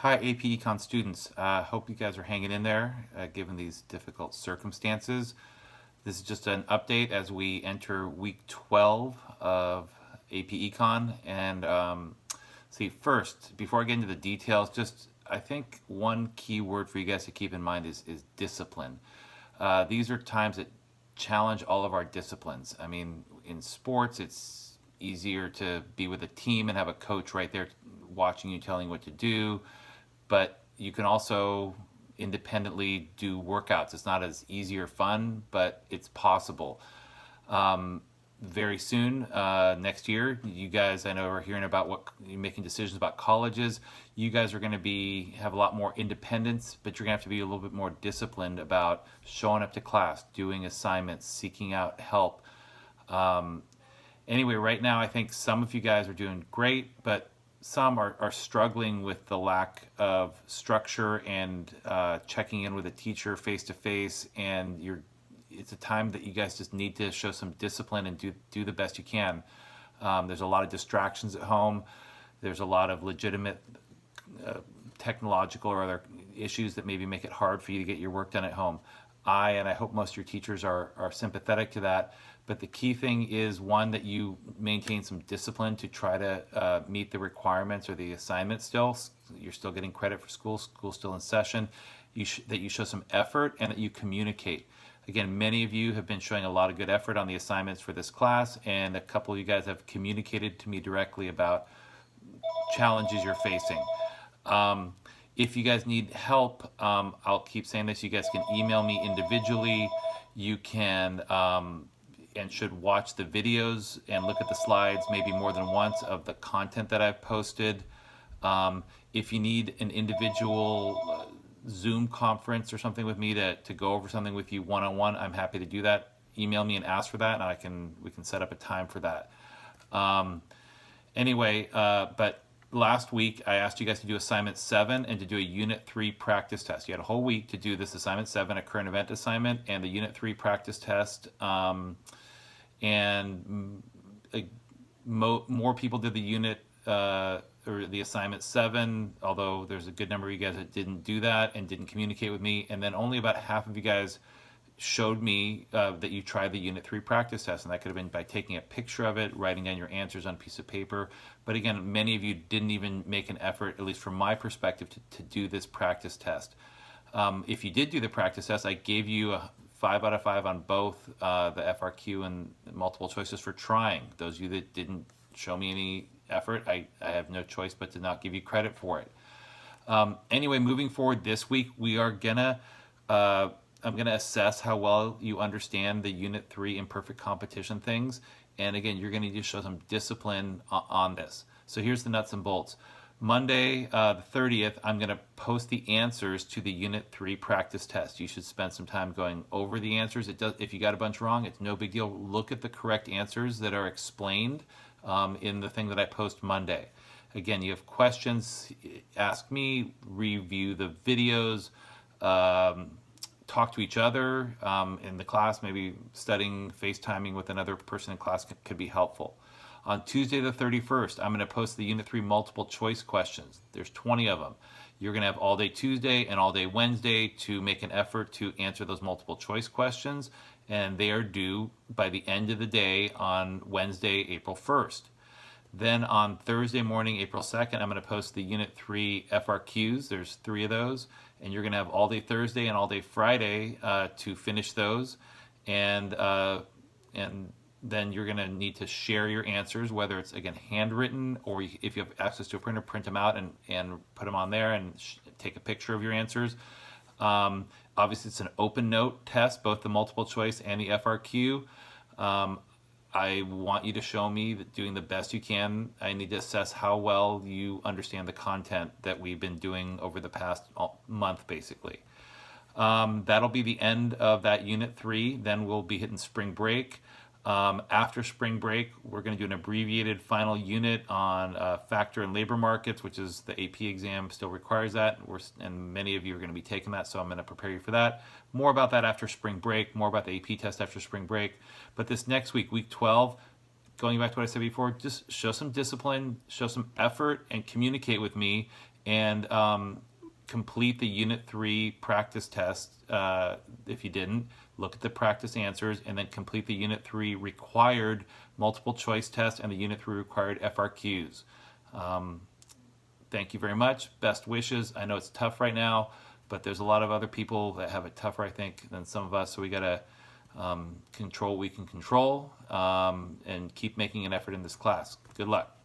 Hi, AP Econ students. Hope you guys are hanging in there given these difficult circumstances. This is just an update as we enter week 12 of AP Econ. And see, first, before I get into the details, just I think one key word for you guys to keep in mind is discipline. These are times that challenge all of our disciplines. I mean, in sports, it's easier to be with a team and have a coach right there watching you, telling you what to do, but you can also independently do workouts. It's not as easy or fun, but it's possible. Very soon, next year, you guys I know are hearing about what you're making decisions about colleges. You guys are going to be have a lot more independence, but you're going to have to be a little bit more disciplined about showing up to class, doing assignments, seeking out help. Anyway, right now I think some of you guys are doing great, but some are struggling with the lack of structure and checking in with a teacher face to face, and it's a time that you guys just need to show some discipline and do the best you can. There's a lot of distractions at home. There's a lot of legitimate technological or other issues that maybe make it hard for you to get your work done at home. And I hope most of your teachers are sympathetic to that. But the key thing is, one, that you maintain some discipline to try to meet the requirements or the assignment still. You're still getting credit for school. School's still in session. That you show some effort and that you communicate. Again, many of you have been showing a lot of good effort on the assignments for this class, and a couple of you guys have communicated to me directly about challenges you're facing. If you guys need help, I'll keep saying this, you guys can email me individually. You can and should watch the videos and look at the slides maybe more than once of the content that I've posted. If you need an individual Zoom conference or something with me to go over something with you one-on-one, I'm happy to do that. Email me and ask for that, and we can set up a time for that. But last week I asked you guys to do assignment 7 and to do a unit 3 practice test. You had a whole week to do this assignment 7, a current event assignment, and the unit 3 practice test. More people did the unit or the assignment 7, although there's a good number of you guys that didn't do that and didn't communicate with me, and then only about half of you guys showed me that you tried the unit 3 practice test, and that could have been by taking a picture of it, writing down your answers on a piece of paper. But again, many of you didn't even make an effort, at least from my perspective, to do this practice test. If you did do the practice test, I gave you a 5 out of 5 on both the FRQ and multiple choices for trying. Those of you that didn't show me any effort, I have no choice but to not give you credit for it. Anyway, moving forward this week, I'm gonna assess how well you understand the Unit 3 imperfect competition things. And again, you're gonna need to show some discipline on this. So here's the nuts and bolts. Monday, the 30th, I'm going to post the answers to the Unit 3 practice test. You should spend some time going over the answers. If you got a bunch wrong, it's no big deal. Look at the correct answers that are explained in the thing that I post Monday. Again, you have questions, ask me, review the videos, talk to each other in the class. Maybe studying, FaceTiming with another person in class could be helpful. On Tuesday the 31st, I'm going to post the Unit 3 multiple choice questions. There's 20 of them. You're going to have all day Tuesday and all day Wednesday to make an effort to answer those multiple choice questions, and they are due by the end of the day on Wednesday, April 1st. Then on Thursday morning, April 2nd, I'm going to post the Unit 3 FRQs. There's 3 of those, and you're going to have all day Thursday and all day Friday to finish those, and then you're going to need to share your answers, whether it's, again, handwritten, or if you have access to a printer, print them out and put them on there and take a picture of your answers. Obviously, it's an open note test, both the multiple choice and the FRQ. I want you to show me that doing the best you can. I need to assess how well you understand the content that we've been doing over the past month, basically. That'll be the end of that Unit 3. Then we'll be hitting spring break. After spring break, we're going to do an abbreviated final unit on factor and labor markets, which is the AP exam still requires that, and many of you are going to be taking that, so I'm going to prepare you for that. More about that after spring break, more about the AP test after spring break. But this next week, week 12, going back to what I said before, just show some discipline, show some effort, and communicate with me, and complete the Unit 3 practice test. If you didn't, look at the practice answers, and then complete the Unit 3 required multiple choice test and the Unit 3 required FRQs. Thank you very much. Best wishes. I know it's tough right now, but there's a lot of other people that have it tougher, I think, than some of us, so we got to control what we can control, and keep making an effort in this class. Good luck.